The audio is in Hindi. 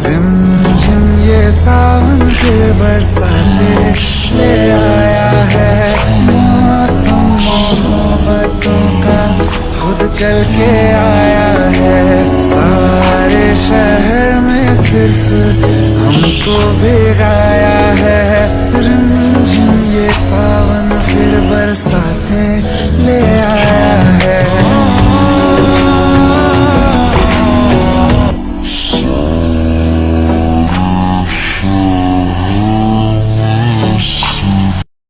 रिमझिम ये सावन फिर बरसाते ले आया है। मौसम मोहब्बतों का खुद चल के आया है। सारे शहर में सिर्फ हमको भिगाया है। रिमझिम ये सावन फिर बरसाते